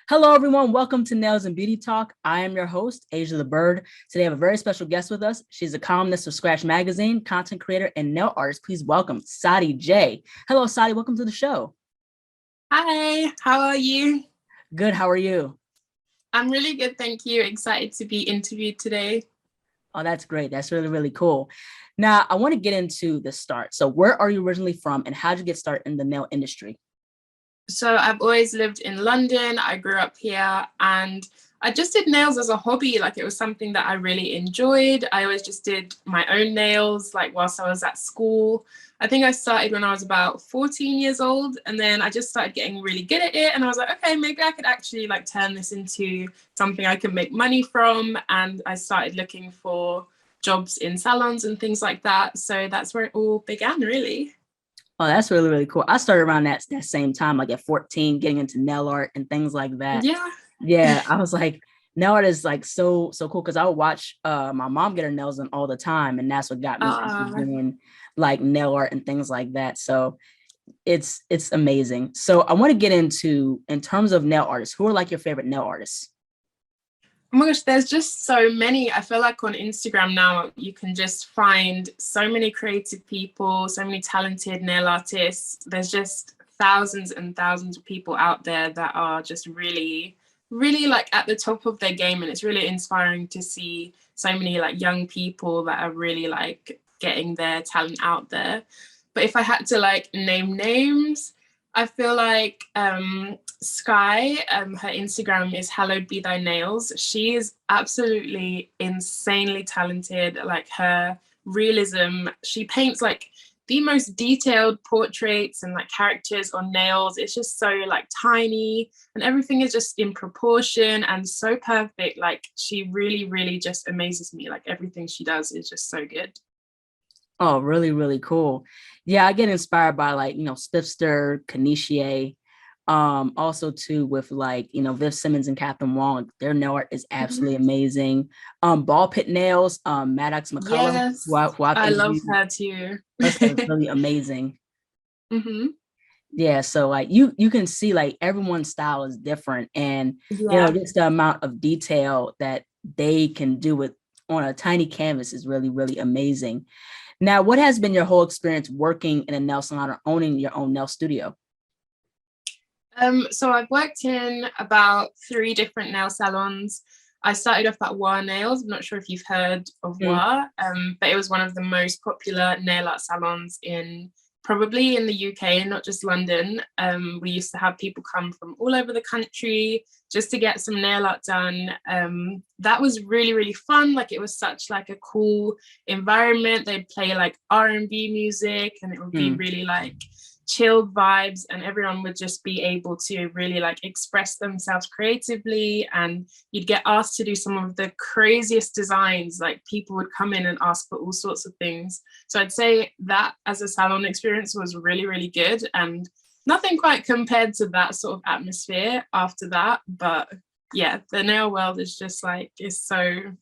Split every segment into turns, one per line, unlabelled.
Hello, everyone. Welcome to Nails and Beauty Talk. I am your host, Asia the Bird. Today, I have a very special guest with us. She's a columnist of Scratch Magazine, content creator, and nail artist. Please welcome Sadie J. Hello, Sadie. Welcome to the show.
Hi, how are you?
Good. How are you?
I'm really good, thank you. Excited to be interviewed today.
Oh, that's great. That's really, really cool. Now, I want to get into the start. So where are you originally from and how did you get started in the nail industry?
So I've always lived in London. I grew up here and I just did nails as a hobby. Like it was something that I really enjoyed. I always just did my own nails, like whilst I was at school. I think I started when I was about 14 years old and then I just started getting really good at it. And I was like, okay, maybe I could actually like turn this into something I could make money from. And I started looking for jobs in salons and things like that. So that's where it all began, really.
Oh, that's really, really cool. I started around that same time, like at 14, getting into nail art and things like that.
Yeah.
Yeah, I was like, nail art is like so cool because I would watch my mom get her nails done all the time, and that's what got me into
Uh,
doing like nail art and things like that. So it's amazing. So I want to get into in terms of nail artists, who are like your favorite nail artists?
Oh my gosh, there's just so many. I feel like on Instagram now, you can just find so many creative people, so many talented nail artists. There's just thousands and thousands of people out there that are just really, really like at the top of their game. And it's really inspiring to see so many like young people that are really like getting their talent out there. But if I had to like name names, I feel like Sky, her Instagram is Hallowed Be Thy Nails. She is absolutely insanely talented. Like her realism, she paints like the most detailed portraits and like characters on nails. It's just so like tiny and everything is just in proportion and so perfect. Like she really, really just amazes me. Like everything she does is just so good.
Oh, really, really cool. Yeah, I get inspired by like, Spifster, Kanishi, also too with like, Viv Simmons and Catherine Wong. Their nail art is
Mhm.
absolutely amazing. Ball Pit Nails, Maddox McCullough,
Yes,
who I've
I love
interviewed.
her too.
Her stuff is really amazing.
Hmm.
Yeah, so like you can see like everyone's style is different, and
Yeah.
just the amount of detail that they can do with on a tiny canvas is really, really amazing. Now, what has been your whole experience working in a nail salon or owning your own nail studio?
So I've worked in about 3 different nail salons. I started off at Wa Nails. I'm not sure if you've heard of
Mm,
Wa, but it was one of the most popular nail art salons in probably in the UK, not just London. We used to have people come from all over the country just to get some nail art done. That was really, really fun. Like it was such like a cool environment. They'd play like R&B music and it would be
mm.
really like chilled vibes and everyone would just be able to really like express themselves creatively and you'd get asked to do some of the craziest designs. Like people would come in and ask for all sorts of things. So I'd say that as a salon experience was really, really good and nothing quite compared to that sort of atmosphere after that. But yeah, the nail world is just like it's so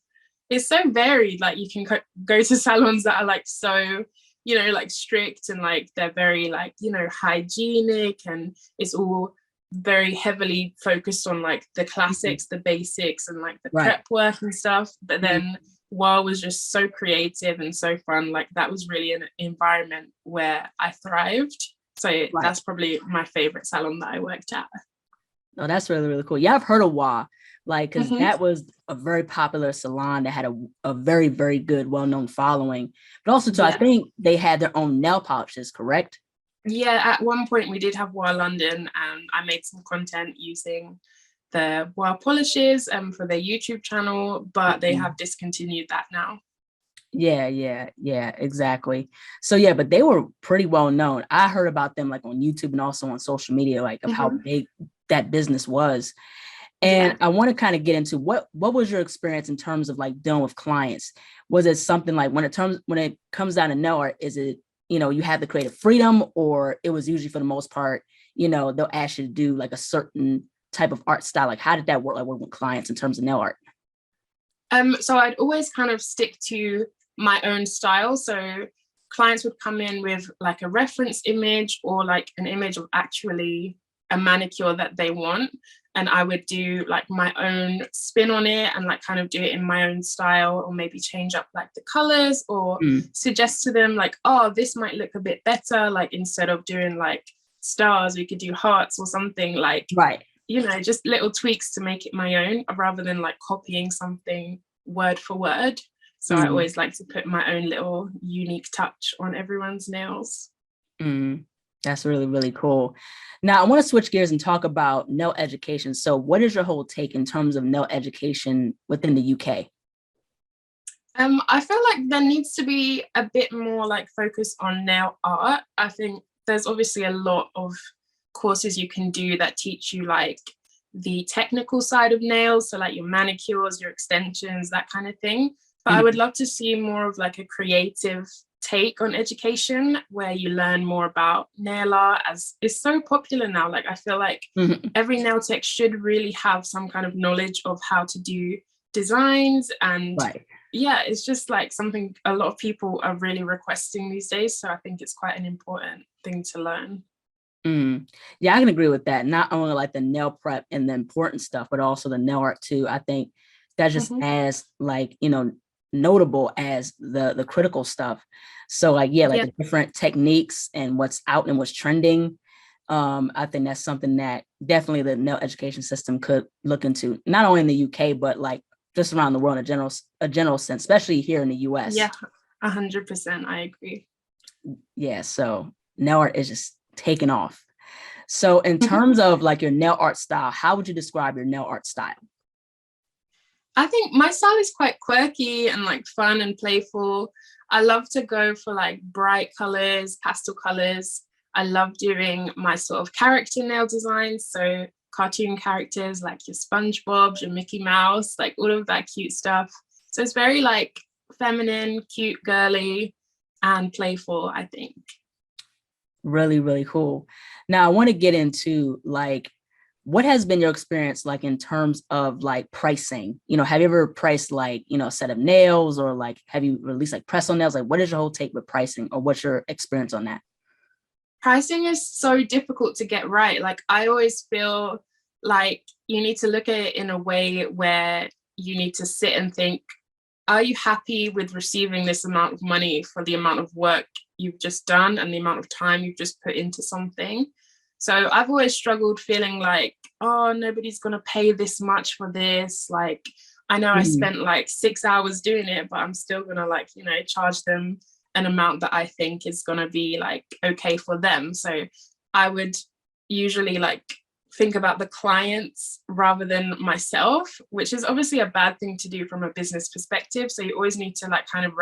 varied. Like you can go to salons that are like so like strict and like they're very like hygienic and it's all very heavily focused on like the
Mhm.
classics, the basics and like the
Right.
prep work and stuff. But
Mhm.
then while was just so creative and so fun, like that was really an environment where I thrived. So
Right.
that's probably my favorite salon that I worked at.
Oh, that's really, really cool. Yeah, I've heard of WA, like, because
Mm-hmm.
that was a very popular salon that had a very, very good, well-known following. But also, too, I
Yeah.
think they had their own nail polishes, correct?
Yeah, at one point we did have Wild London and I made some content using the Wild Polishes for their YouTube channel, but they
Mhm.
have discontinued that now.
Yeah, exactly. So yeah, but they were pretty well known. I heard about them like on YouTube and also on social media, like of how
Hmm.
big that business was. And
Yeah.
I want to kind of get into what was your experience in terms of like dealing with clients? Was it something like when it comes down to nail art, is it, you have the creative freedom, or it was usually for the most part, they'll ask you to do like a certain type of art style? Like how did that work like working with clients in terms of nail art?
So I'd always kind of stick to my own style. So clients would come in with like a reference image or like an image of actually a manicure that they want. and I would do like my own spin on it and like kind of do it in my own style, or maybe change up like the colors, or suggest to them like, oh, this might look a bit better, like instead of doing like stars we could do hearts or something, like,
Right.
you know, just little tweaks to make it my own rather than like copying something word for word. So I always like to put my own little unique touch on everyone's nails.
That's really, really cool. Now I want to switch gears and talk about nail education. So what is your whole take in terms of nail education within the UK?
I feel like there needs to be a bit more like focus on nail art. I think there's obviously a lot of courses you can do that teach you like the technical side of nails, so like your manicures, your extensions, that kind of thing. But I would love to see more of like a creative take on education where you learn more about nail art, as it's so popular now. Like I feel like every nail tech should really have some kind of knowledge of how to do designs, and yeah, it's just like something a lot of people are really requesting these days. So I think it's quite an important thing to learn.
Yeah, I can agree with that. Not only like the nail prep and the important stuff, but also the nail art too. I think that's just as like, you know, notable as the critical stuff. So like, yeah, like the different techniques and what's out and what's trending. I think that's something that definitely the nail education system could look into, not only in the UK, but like just around the world in a general sense, especially here in the US.
Yeah, 100%. I agree.
Yeah, so nail art is just taking off. So in terms of like your nail art style, how would you describe your nail art style?
I think my style is quite quirky and like fun and playful. I love to go for like bright colors, pastel colors. I love doing my sort of character nail designs. So cartoon characters like your SpongeBob, your Mickey Mouse, like all of that cute stuff. So it's very like feminine, cute, girly, and playful, I think.
Really, really cool. Now I want to get into like, what has been your experience like in terms of like pricing? You know, have you ever priced like, you know, a set of nails, or like, have you released like press on nails? Like, what is your whole take with pricing, or what's your experience on that?
Pricing is so difficult to get right. Like I always feel like you need to look at it in a way where you need to sit and think, are you happy with receiving this amount of money for the amount of work you've just done and the amount of time you've just put into something? So I've always struggled feeling like, oh, nobody's going to pay this much for this. Like, I know I spent like 6 hours doing it, but I'm still going to like, you know, charge them an amount that I think is going to be like okay for them. So I would usually like think about the clients rather than myself, which is obviously a bad thing to do from a business perspective. So you always need to like kind of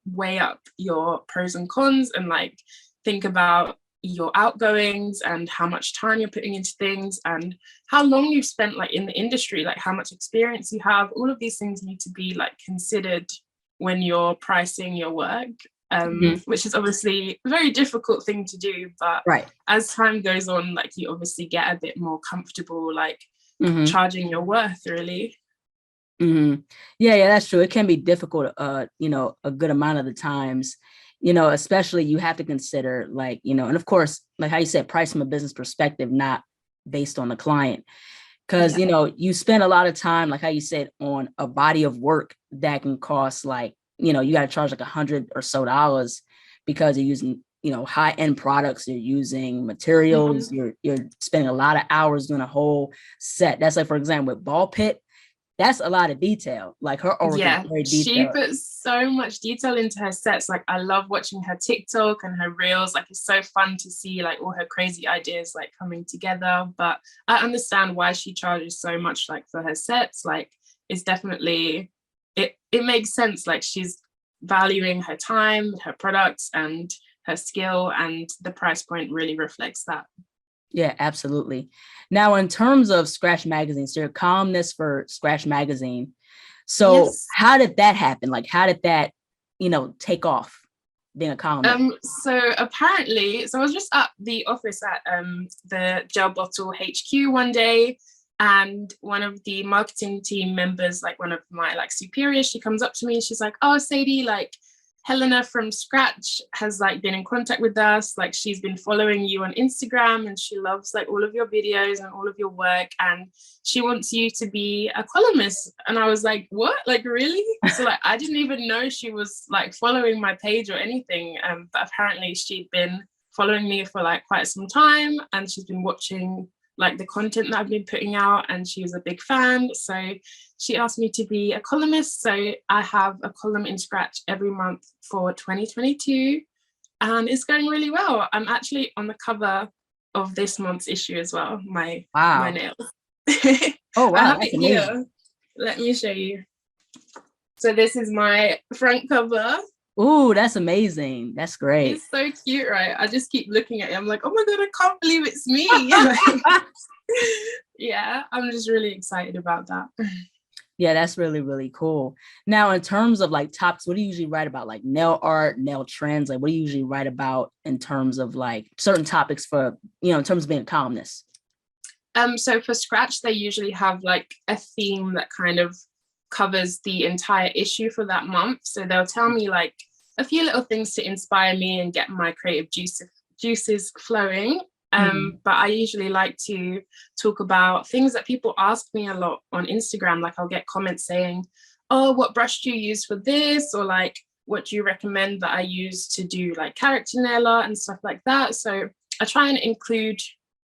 weigh up your pros and cons, and like think about your outgoings and how much time you're putting into things and how long you've spent like in the industry, like how much experience you have. All of these things need to be like considered when you're pricing your work, which is obviously a very difficult thing to do, but as time goes on, like you obviously get a bit more comfortable like charging your worth, really.
Yeah, that's true. It can be difficult, you know, a good amount of the times, you know, especially you have to consider like, you know, and of course, like how you said, price from a business perspective, not based on the client. Because, you know, you spend a lot of time, like how you said, on a body of work that can cost like, you know, you got to charge like $100 or so because you're using, you know, high end products, you're using materials, you're spending a lot of hours doing a whole set. That's like, for example, with ball pit, that's a lot of detail. Like her artwork is very detailed.
She puts so much detail into her sets. Like I love watching her TikTok and her reels. Like it's so fun to see like all her crazy ideas like coming together. But I understand why she charges so much like for her sets. Like it's definitely, it makes sense. Like she's valuing her time, her products, and her skill, and the price point really reflects that.
Yeah, absolutely. Now, in terms of Scratch Magazine, so you're a columnist for Scratch Magazine. So how did that happen? Like, how did that, you know, take off being a columnist?
So apparently, so I was just at the office at the Gel Bottle HQ one day, and one of the marketing team members, like one of my like superiors, she comes up to me and she's like, oh, Sadie, like, Helena from Scratch has like been in contact with us. Like she's been following you on Instagram and she loves like all of your videos and all of your work. And she wants you to be a columnist. And I was like, what? Like, really? So like, I didn't even know she was like following my page or anything. But apparently she'd been following me for like quite some time and she's been watching like the content that I've been putting out and she was a big fan. So she asked me to be a columnist. So I have a column in Scratch every month for 2022 and it's going really well. I'm actually on the cover of this month's issue as well, my nails.
Oh, wow.
I have
That's
it
amazing.
here. Let me show you. So this is my front cover.
Ooh, that's amazing. That's great.
It's so cute, right? I just keep looking at it. I'm like, oh my God, I can't believe it's me. Yeah, I'm just really excited about that.
Yeah, that's really, really cool. Now, in terms of like topics, what do you usually write about? Like nail art, nail trends? Like what do you usually write about in terms of like certain topics for, you know, in terms of being a columnist?
So for Scratch, they usually have like a theme that kind of covers the entire issue for that month. So they'll tell me like a few little things to inspire me and get my creative juices flowing. But I usually like to talk about things that people ask me a lot on Instagram. Like I'll get comments saying, oh, what brush do you use for this? Or like, what do you recommend that I use to do like character nail art and stuff like that? So I try and include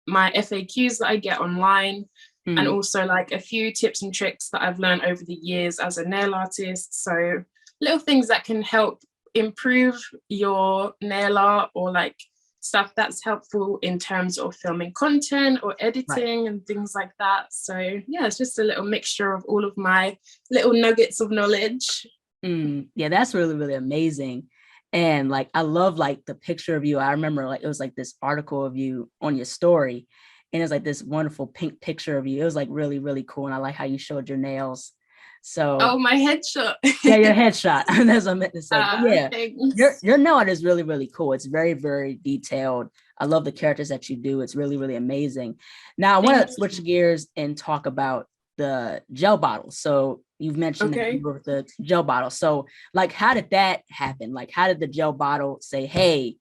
my FAQs that I get online and also like a few tips and tricks that I've learned over the years as a nail artist. So little things that can help improve your nail art or like stuff that's helpful in terms of filming content or editing and things like that. So yeah, it's just a little mixture of all of my little nuggets of knowledge.
Yeah, that's really, really amazing. And like, I love like the picture of you. I remember like, it was like this article of you on your story and it's like this wonderful pink picture of you. It was like really, really cool. And I like how you showed your nails. So
oh, my headshot.
yeah, your headshot. That's what I meant to say. But yeah,
thanks.
your nail art is really, really cool. It's very, very detailed. I love the characters that you do. It's really, really amazing. Now I want to switch gears and talk about the gel bottle. So you've mentioned that you were with the gel bottle. So like, how did that happen? Like, how did the gel bottle say, hey,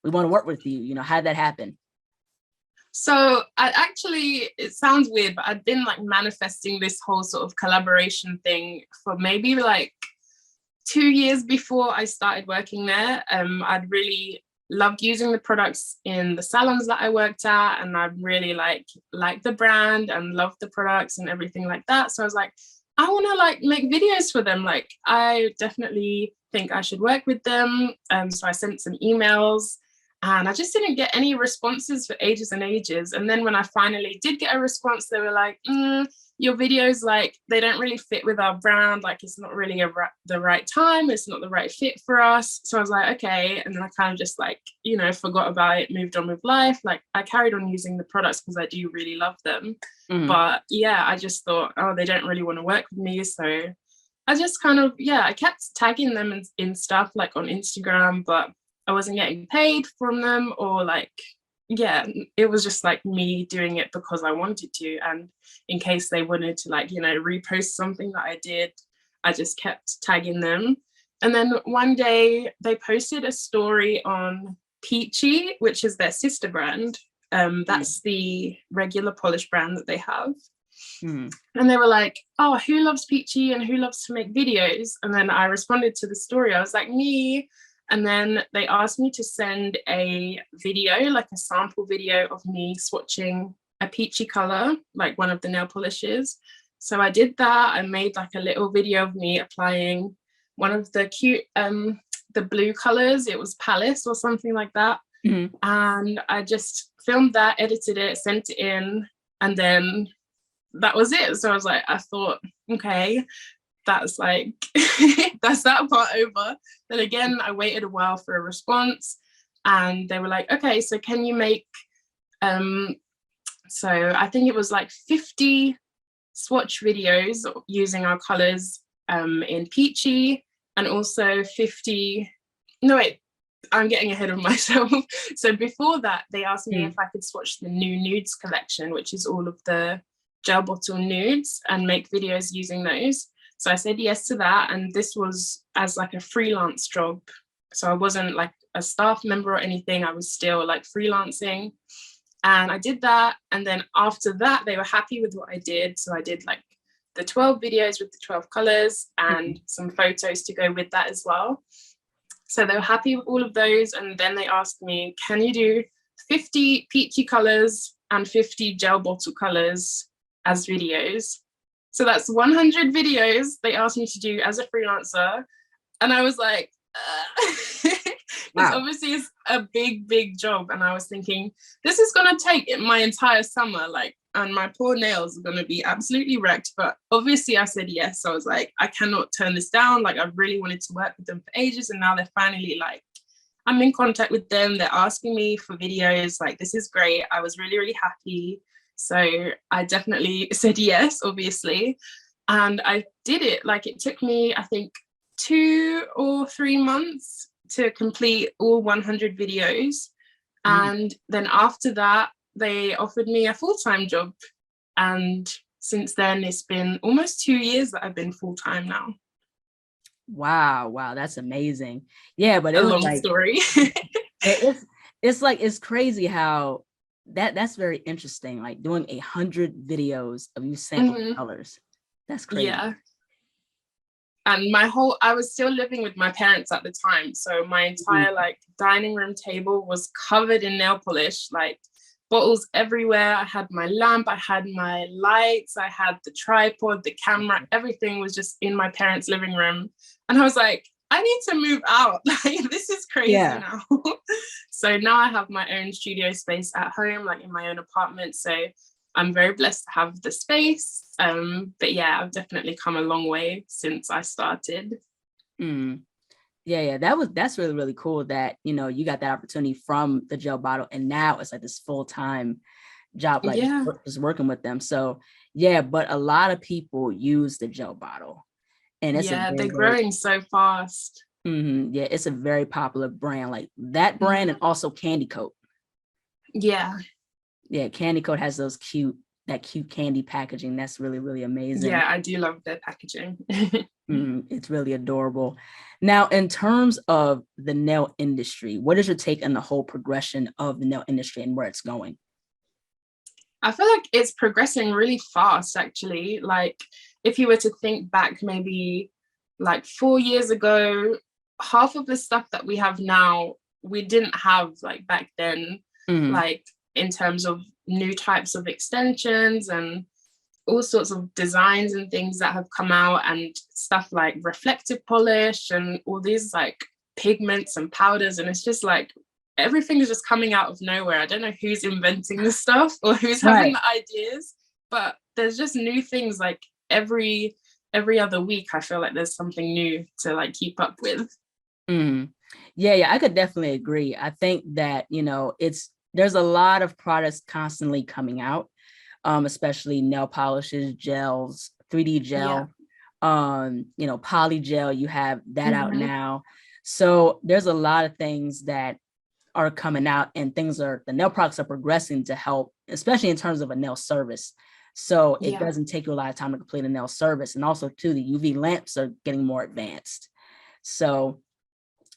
we want to work with you? You know, how did that happen?
So I actually, it sounds weird, but I'd been like manifesting this whole sort of collaboration thing for maybe like 2 years before I started working there. I'd really loved using the products in the salons that I worked at, and I really liked the brand and loved the products and everything like that. So I was like, I want to like make videos for them. Like I definitely think I should work with them. So I sent some emails. And I just didn't get any responses for ages and ages. And then when I finally did get a response, they were like, your videos, like, they don't really fit with our brand. Like, it's not really the right time. It's not the right fit for us. So I was like, okay. And then I kind of just like, you know, forgot about it, moved on with life. Like, I carried on using the products because I do really love them. But yeah, I just thought, oh, they don't really want to work with me. So I just kind of, I kept tagging them in stuff like on Instagram, but I wasn't getting paid from them, or like, it was just like me doing it because I wanted to. And in case they wanted to like, you know, repost something that I did, I just kept tagging them. And then one day they posted a story on Peachy, which is their sister brand. That's the regular polish brand that they have. And they were like, oh, who loves Peachy and who loves to make videos? And then I responded to the story. I was like, me. And then they asked me to send a video, like a sample video of me swatching a peachy color, like one of the nail polishes. So I did that. I made like a little video of me applying one of the cute, the blue colors. It was Palace or something like that. And I just filmed that, edited it, sent it in, and then that was it. So I was like, I thought, okay, that's like, that's that part over. Then again, I waited a while for a response and they were like, okay, so can you make, so I think it was like 50 swatch videos using our colors in Peachy, and also 50, no wait, I'm getting ahead of myself. So before that, they asked me if I could swatch the new nudes collection, which is all of the gel bottle nudes, and make videos using those. So I said yes to that, and this was as like a freelance job So I wasn't like a staff member or anything. I was still like freelancing. And I did that. And then after that, they were happy with what I did. So I did like the 12 videos with the 12 colors and some photos to go with that as well. So they were happy with all of those. And then they asked me, can you do 50 peachy colors and 50 gel bottle colors as videos? So that's 100 videos they asked me to do as a freelancer. And I was like, because obviously it's a big job. And I was thinking, this is going to take my entire summer, like, and my poor nails are going to be absolutely wrecked. But obviously I said yes. So I was like, I cannot turn this down. Like, I really wanted to work with them for ages. And now they're finally like, I'm in contact with them. They're asking me for videos. Like, this is great. I was really happy. So I definitely said yes, obviously. And I did it. Like, it took me, I think, 2 or 3 months to complete all 100 videos. And then after that, they offered me a full-time job. And since then, it's been almost 2 years that I've been full-time now.
Wow, that's amazing. Yeah, but it
A
was
long
like
story.
it's crazy how that's very interesting. Like doing 100 videos of you sampling colors. That's crazy.
Yeah. And I was still living with my parents at the time. So my entire like dining room table was covered in nail polish, like bottles everywhere. I had my lamp, I had my lights, I had the tripod, the camera, everything was just in my parents' living room. And I was like, I need to move out. Like, this is crazy now. So now I have my own studio space at home, like in my own apartment. So I'm very blessed to have the space. But yeah, I've definitely come a long way since I started.
Yeah, that's really cool that, you know, you got that opportunity from the gel bottle, and now it's like this full-time job, like just working with them. So yeah, but a lot of people use the gel bottle, and it's
they're growing so fast.
Yeah, it's a very popular brand, like that brand, and also Candy Coat. Yeah, Candy Coat has those cute candy packaging. That's really amazing.
Yeah, I do love their packaging.
It's really adorable. Now, in terms of the nail industry, what is your take on the whole progression of the nail industry and where it's going?
I feel like it's progressing really fast, actually. Like, if you were to think back maybe like 4 years ago, half of the stuff that we have now, we didn't have like back then, like in terms of new types of extensions and all sorts of designs and things that have come out, and stuff like reflective polish and all these like pigments and powders. And it's just like, everything is just coming out of nowhere. I don't know who's inventing this stuff or who's having the ideas, but there's just new things like every other week. I feel like there's something new to like keep up with.
Yeah, I could definitely agree. I think that, you know, there's a lot of products constantly coming out, especially nail polishes, gels, 3D gel, you know, poly gel, you have that out now. So there's a lot of things that are coming out, and the nail products are progressing to help, especially in terms of a nail service. So it doesn't take you a lot of time to complete a nail service. And also too, the UV lamps are getting more advanced. So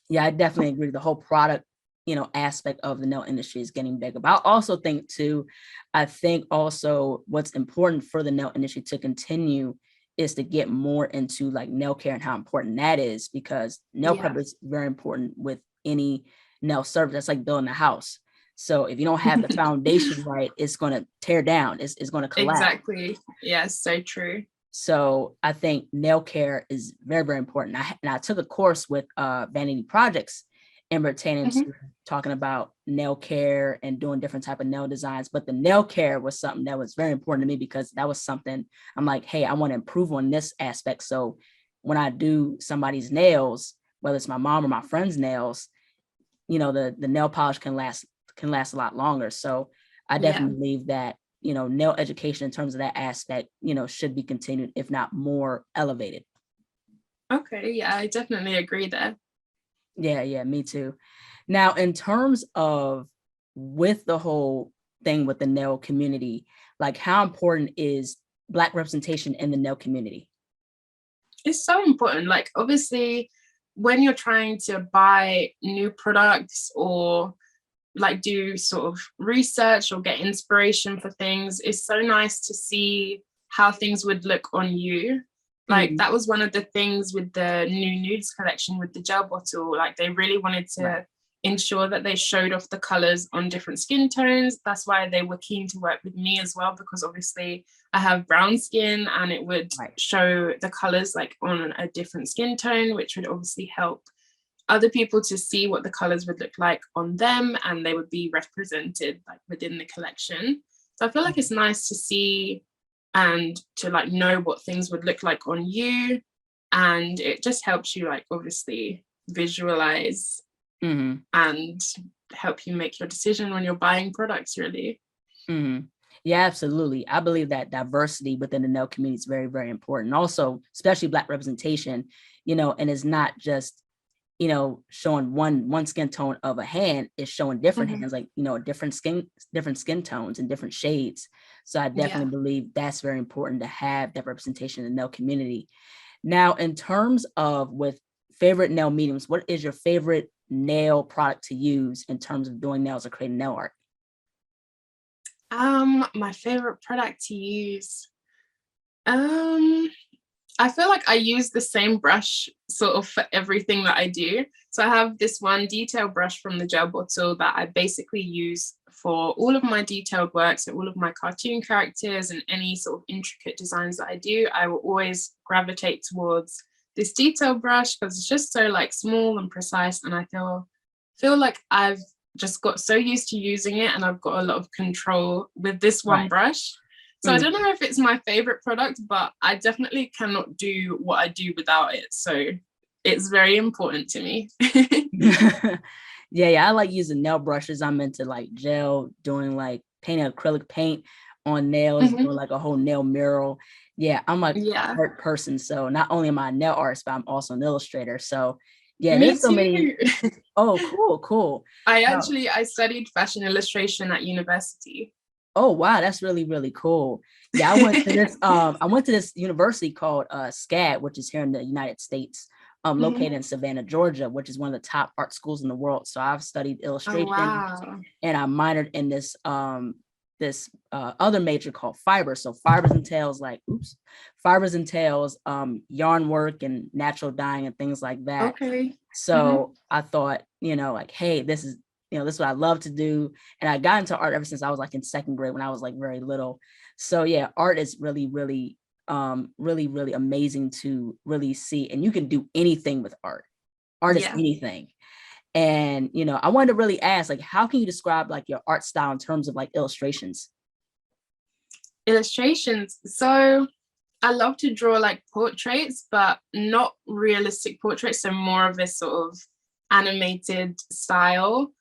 yeah, I definitely agree. The whole product, you know, aspect of the nail industry is getting bigger. But I also think too, what's important for the nail industry to continue is to get more into like nail care and how important that is, because nail prep is very important with any nail service. That's like building a house. So if you don't have the foundation right, it's going to tear down. It's going to collapse.
Exactly. Yeah, so true.
So I think nail care is very important. I took a course with Vanity Projects and pertaining to talking about nail care and doing different type of nail designs. But the nail care was something that was very important to me, because that was something I'm like, hey, I want to improve on this aspect. So when I do somebody's nails, whether it's my mom or my friend's nails, you know, the nail polish can last a lot longer. So I definitely believe that, you know, nail education in terms of that aspect, you know, should be continued, if not more elevated.
Okay, yeah, I definitely agree there.
Yeah, me too. Now, in terms of with the whole thing with the nail community, like how important is Black representation in the nail community?
It's so important. Like, obviously, when you're trying to buy new products or like do sort of research or get inspiration for things, it's so nice to see how things would look on you. Like that was one of the things with the new nudes collection with the gel bottle. Like they really wanted to ensure that they showed off the colors on different skin tones. That's why they were keen to work with me as well, because obviously I have brown skin and it would show the colors like on a different skin tone, which would obviously help other people to see what the colors would look like on them, and they would be represented like within the collection. So I feel like it's nice to see and to like know what things would look like on you, and it just helps you like obviously visualize and help you make your decision when you're buying products, really.
Yeah, absolutely. I believe that diversity within the nail community is very, very important. Also, especially Black representation, you know, and it's not just, you know, showing one skin tone of a hand, is showing different hands, like, you know, different skin tones and different shades. So I definitely believe that's very important to have that representation in the nail community. Now, in terms of with favorite nail mediums, what is your favorite nail product to use in terms of doing nails or creating nail art?
My favorite product to use. I feel like I use the same brush sort of for everything that I do. So I have this one detail brush from the gel bottle that I basically use for all of my detailed work. So all of my cartoon characters and any sort of intricate designs that I do, I will always gravitate towards this detail brush because it's just so like small and precise. And I feel like I've just got so used to using it and I've got a lot of control with this one brush. So I don't know if it's my favorite product, but I definitely cannot do what I do without it. So it's very important to me.
Yeah, I like using nail brushes. I'm into like gel, doing like painting acrylic paint on nails, doing like a whole nail mural. Yeah, I'm like an art person. So not only am I a nail artist, but I'm also an illustrator. So yeah,
me
there's so
too.
many. Oh, cool.
I studied fashion illustration at university.
Oh wow, that's really, really cool. Yeah, I went to this university called SCAD, which is here in the United States, located in Savannah, Georgia, which is one of the top art schools in the world. So I've studied illustration, and I minored in this other major called fiber. So fibers entails yarn work and natural dyeing and things like that. So I thought, you know, like, hey, this is what I love to do. And I got into art ever since I was like in second grade, when I was like very little. So yeah, art is really, really, really amazing to really see. And you can do anything with art. Art is anything. And, you know, I wanted to really ask, like, how can you describe like your art style in terms of like illustrations?
So I love to draw like portraits, but not realistic portraits. So more of a sort of animated style.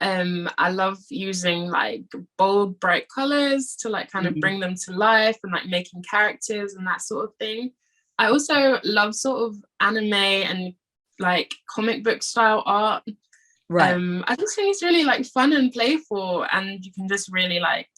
I love using like bold, bright colors to like kind of bring them to life and like making characters and that sort of thing. I also love sort of anime and like comic book style art. I just think it's really like fun and playful, and you can just really like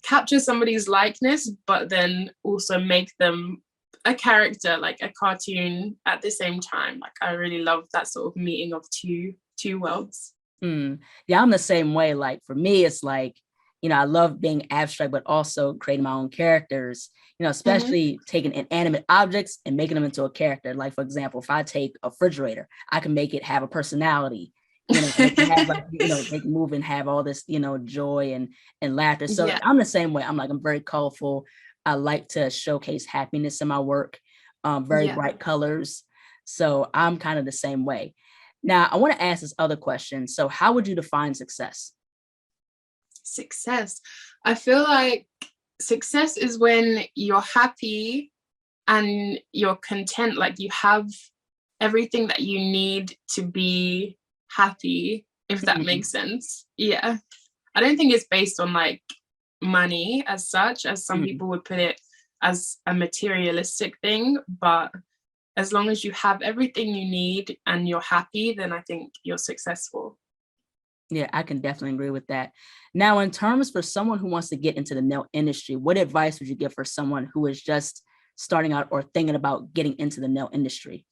capture somebody's likeness, but then also make them a character, like a cartoon at the same time. Like I really love that sort of meeting of two worlds.
Yeah, I'm the same way. Like for me, it's like, you know, I love being abstract, but also creating my own characters, you know, especially taking inanimate objects and making them into a character. Like, for example, if I take a refrigerator, I can make it have a personality, you know, they can have like, you know, they can move and have all this, you know, joy and laughter. So I'm the same way. I'm very colorful. I like to showcase happiness in my work, very bright colors. So I'm kind of the same way. Now, I want to ask this other question. So how would you define success?
Success. I feel like success is when you're happy and you're content, like you have everything that you need to be happy, if that makes sense. Yeah. I don't think it's based on like money as such, as some people would put it, as a materialistic thing, but as long as you have everything you need and you're happy, then I think you're successful.
Yeah, I can definitely agree with that. Now, in terms for someone who wants to get into the nail industry, what advice would you give for someone who is just starting out or thinking about getting into the nail industry?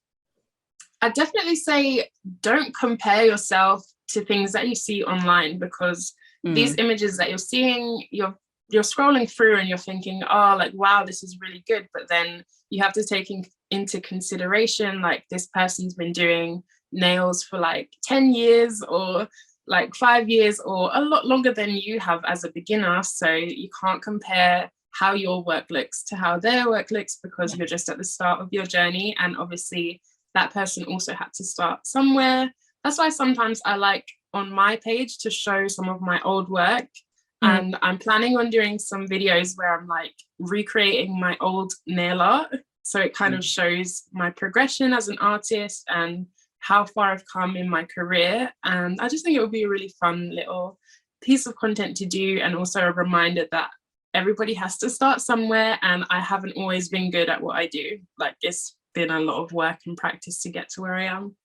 I definitely say don't compare yourself to things that you see online, because these
Mm,
images that you're seeing, you're scrolling through and you're thinking, oh, like wow, this is really good. But then you have to take into consideration like this person's been doing nails for like 10 years or like 5 years or a lot longer than you have as a beginner. So you can't compare how your work looks to how their work looks, because you're just at the start of your journey. And obviously that person also had to start somewhere. That's why sometimes I like on my page to show some of my old work.
mm,
And I'm planning on doing some videos where I'm like recreating my old nail art. So it kind of
mm.
shows my progression as an artist and how far I've come in my career. And I just think it would be a really fun little piece of content to do. And also a reminder that everybody has to start somewhere. And I haven't always been good at what I do. Like it's been a lot of work and practice to get to where I am.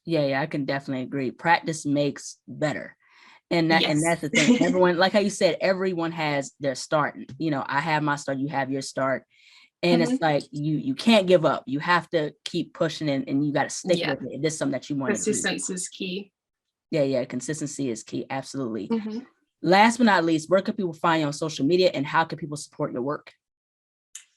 Yeah, I can definitely agree. Practice makes better. And
Yes.
that's the thing. Everyone, like how you said, everyone has their start. You know, I have my start, you have your start. And it's
Mhm.
like you can't give up. You have to keep pushing and you got to stick
Yeah.
with it if this is something that you want to do.
Persistence is key.
Yeah, consistency is key. Absolutely.
Mhm.
Last but not least, where can people find you on social media and how can people support your work?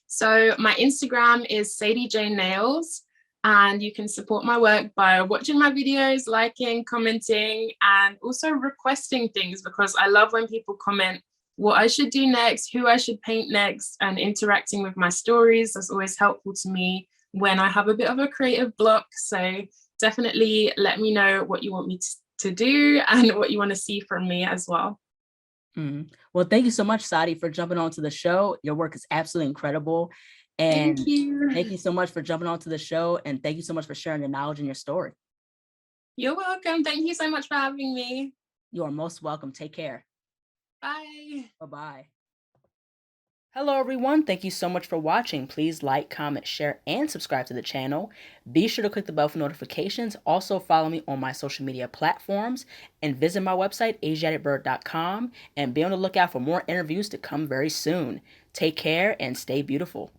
So my Instagram is Sadie J Nails, and you can support my work by watching my videos, liking, commenting, and also requesting things, because I love when people comment what I should do next, who I should paint next, and interacting with my stories. That's always helpful to me when I have a bit of a creative block. So definitely let me know what you want me to do and what you want to see from me as well.
Mhm. Well, thank you so much, Sadi, for jumping onto the show. Your work is absolutely incredible.
Thank
And
you.
thank you so much for jumping onto the show. And thank you so much for sharing your knowledge and your story.
You're welcome. Thank you so much for having me.
You are most welcome. Take care.
Bye.
Bye-bye. Hello, everyone. Thank you so much for watching. Please like, comment, share, and subscribe to the channel. Be sure to click the bell for notifications. Also, follow me on my social media platforms and visit my website, ASIATHABIRD.com, and be on the lookout for more interviews to come very soon. Take care and stay beautiful.